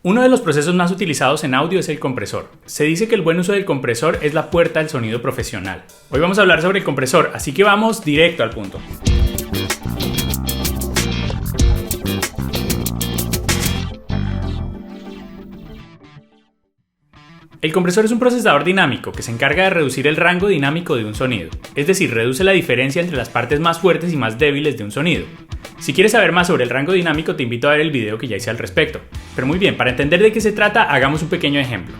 Uno de los procesos más utilizados en audio es el compresor. Se dice que el buen uso del compresor es la puerta al sonido profesional. Hoy vamos a hablar sobre el compresor, así que vamos directo al punto. El compresor es un procesador dinámico que se encarga de reducir el rango dinámico de un sonido, es decir, reduce la diferencia entre las partes más fuertes y más débiles de un sonido. Si quieres saber más sobre el rango dinámico, te invito a ver el video que ya hice al respecto. Pero muy bien, para entender de qué se trata, hagamos un pequeño ejemplo.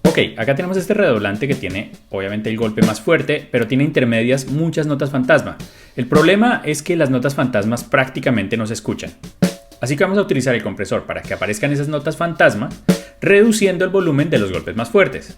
Ok, acá tenemos este redoblante que tiene obviamente el golpe más fuerte, pero tiene intermedias muchas notas fantasma. El problema es que las notas fantasmas prácticamente no se escuchan. Así que vamos a utilizar el compresor para que aparezcan esas notas fantasma, reduciendo el volumen de los golpes más fuertes.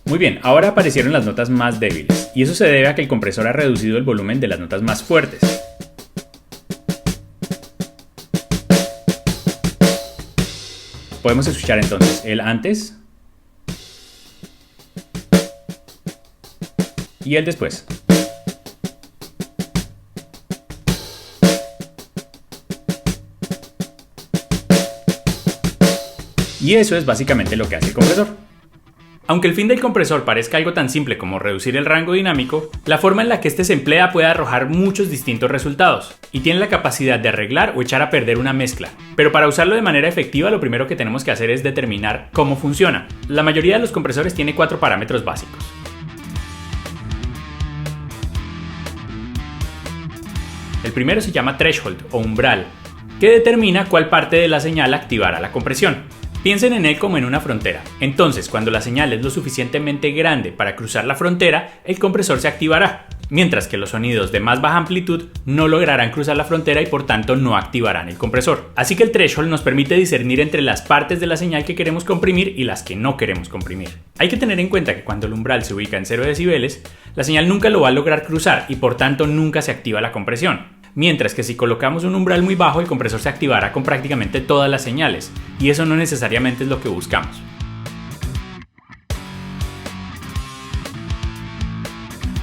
Muy bien, ahora aparecieron las notas más débiles, y eso se debe a que el compresor ha reducido el volumen de las notas más fuertes. Podemos escuchar entonces el antes y el después. Y eso es básicamente lo que hace el compresor. Aunque el fin del compresor parezca algo tan simple como reducir el rango dinámico, la forma en la que este se emplea puede arrojar muchos distintos resultados, y tiene la capacidad de arreglar o echar a perder una mezcla. Pero para usarlo de manera efectiva, lo primero que tenemos que hacer es determinar cómo funciona. La mayoría de los compresores tiene 4 parámetros básicos. El primero se llama threshold o umbral, que determina cuál parte de la señal activará la compresión. Piensen en él como en una frontera. Entonces, cuando la señal es lo suficientemente grande para cruzar la frontera, el compresor se activará, mientras que los sonidos de más baja amplitud no lograrán cruzar la frontera y por tanto no activarán el compresor. Así que el threshold nos permite discernir entre las partes de la señal que queremos comprimir y las que no queremos comprimir. Hay que tener en cuenta que cuando el umbral se ubica en 0 decibeles, la señal nunca lo va a lograr cruzar y por tanto nunca se activa la compresión. Mientras que si colocamos un umbral muy bajo, el compresor se activará con prácticamente todas las señales, y eso no necesariamente es lo que buscamos.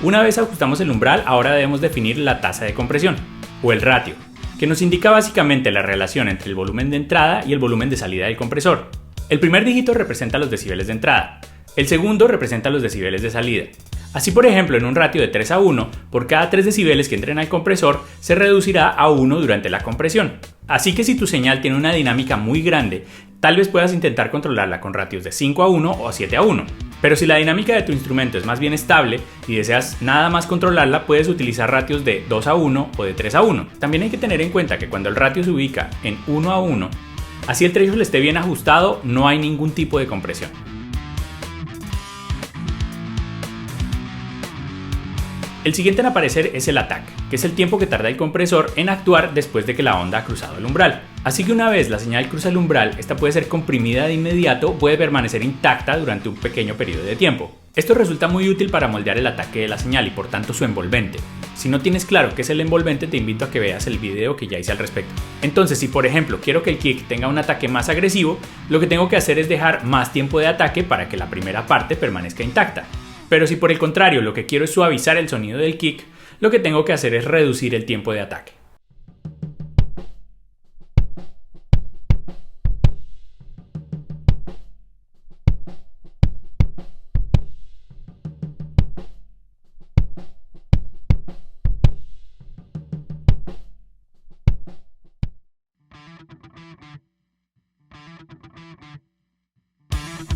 Una vez ajustamos el umbral, ahora debemos definir la tasa de compresión, o el ratio, que nos indica básicamente la relación entre el volumen de entrada y el volumen de salida del compresor. El primer dígito representa los decibeles de entrada, el segundo representa los decibeles de salida. Así, por ejemplo, en un ratio de 3 a 1, por cada 3 decibeles que entren al compresor, se reducirá a 1 durante la compresión. Así que si tu señal tiene una dinámica muy grande, tal vez puedas intentar controlarla con ratios de 5 a 1 o 7 a 1. Pero si la dinámica de tu instrumento es más bien estable y deseas nada más controlarla, puedes utilizar ratios de 2 a 1 o de 3 a 1. También hay que tener en cuenta que cuando el ratio se ubica en 1 a 1, así el threshold esté bien ajustado, no hay ningún tipo de compresión. El siguiente en aparecer es el attack, que es el tiempo que tarda el compresor en actuar después de que la onda ha cruzado el umbral. Así que una vez la señal cruza el umbral, esta puede ser comprimida de inmediato o puede permanecer intacta durante un pequeño periodo de tiempo. Esto resulta muy útil para moldear el ataque de la señal y por tanto su envolvente. Si no tienes claro qué es el envolvente, te invito a que veas el video que ya hice al respecto. Entonces, si por ejemplo quiero que el kick tenga un ataque más agresivo, lo que tengo que hacer es dejar más tiempo de ataque para que la primera parte permanezca intacta. Pero si por el contrario lo que quiero es suavizar el sonido del kick, lo que tengo que hacer es reducir el tiempo de ataque.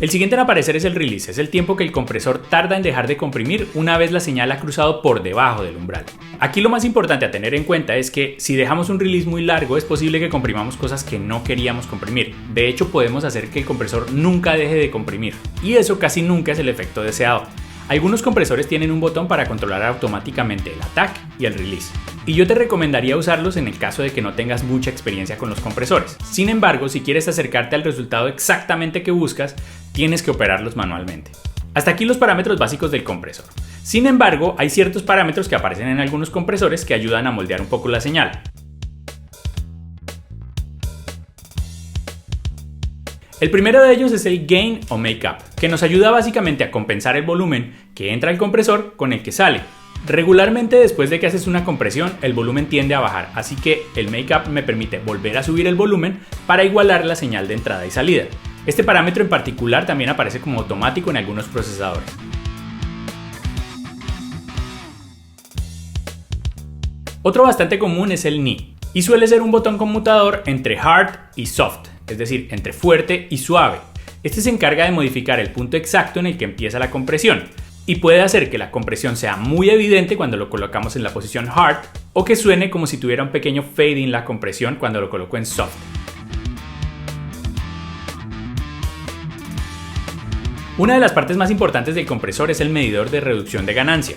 El siguiente en aparecer es el release, es el tiempo que el compresor tarda en dejar de comprimir una vez la señal ha cruzado por debajo del umbral. Aquí lo más importante a tener en cuenta es que si dejamos un release muy largo es posible que comprimamos cosas que no queríamos comprimir. De hecho, podemos hacer que el compresor nunca deje de comprimir, y eso casi nunca es el efecto deseado. Algunos compresores tienen un botón para controlar automáticamente el attack y el release, y yo te recomendaría usarlos en el caso de que no tengas mucha experiencia con los compresores. Sin embargo, si quieres acercarte al resultado exactamente que buscas, tienes que operarlos manualmente. Hasta aquí los parámetros básicos del compresor. Sin embargo, hay ciertos parámetros que aparecen en algunos compresores que ayudan a moldear un poco la señal. El primero de ellos es el gain o make-up, que nos ayuda básicamente a compensar el volumen que entra al compresor con el que sale. Regularmente después de que haces una compresión, el volumen tiende a bajar, así que el make-up me permite volver a subir el volumen para igualar la señal de entrada y salida. Este parámetro en particular también aparece como automático en algunos procesadores. Otro bastante común es el knee, y suele ser un botón conmutador entre hard y soft, es decir, entre fuerte y suave. Este se encarga de modificar el punto exacto en el que empieza la compresión, y puede hacer que la compresión sea muy evidente cuando lo colocamos en la posición hard, o que suene como si tuviera un pequeño fade in la compresión cuando lo coloco en soft. Una de las partes más importantes del compresor es el medidor de reducción de ganancia.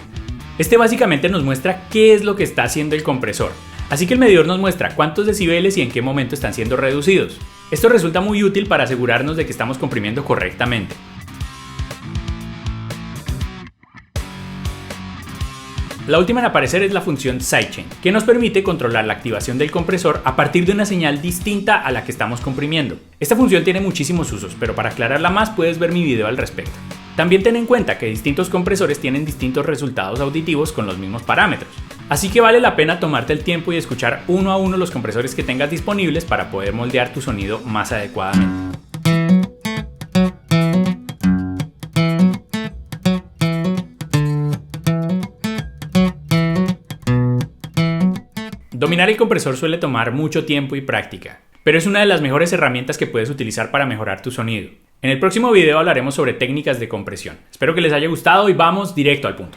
Este básicamente nos muestra qué es lo que está haciendo el compresor, así que el medidor nos muestra cuántos decibeles y en qué momento están siendo reducidos. Esto resulta muy útil para asegurarnos de que estamos comprimiendo correctamente. La última en aparecer es la función sidechain, que nos permite controlar la activación del compresor a partir de una señal distinta a la que estamos comprimiendo. Esta función tiene muchísimos usos, pero para aclararla más puedes ver mi video al respecto. También ten en cuenta que distintos compresores tienen distintos resultados auditivos con los mismos parámetros, así que vale la pena tomarte el tiempo y escuchar uno a uno los compresores que tengas disponibles para poder moldear tu sonido más adecuadamente. Dominar el compresor suele tomar mucho tiempo y práctica, pero es una de las mejores herramientas que puedes utilizar para mejorar tu sonido. En el próximo video hablaremos sobre técnicas de compresión. Espero que les haya gustado y vamos directo al punto.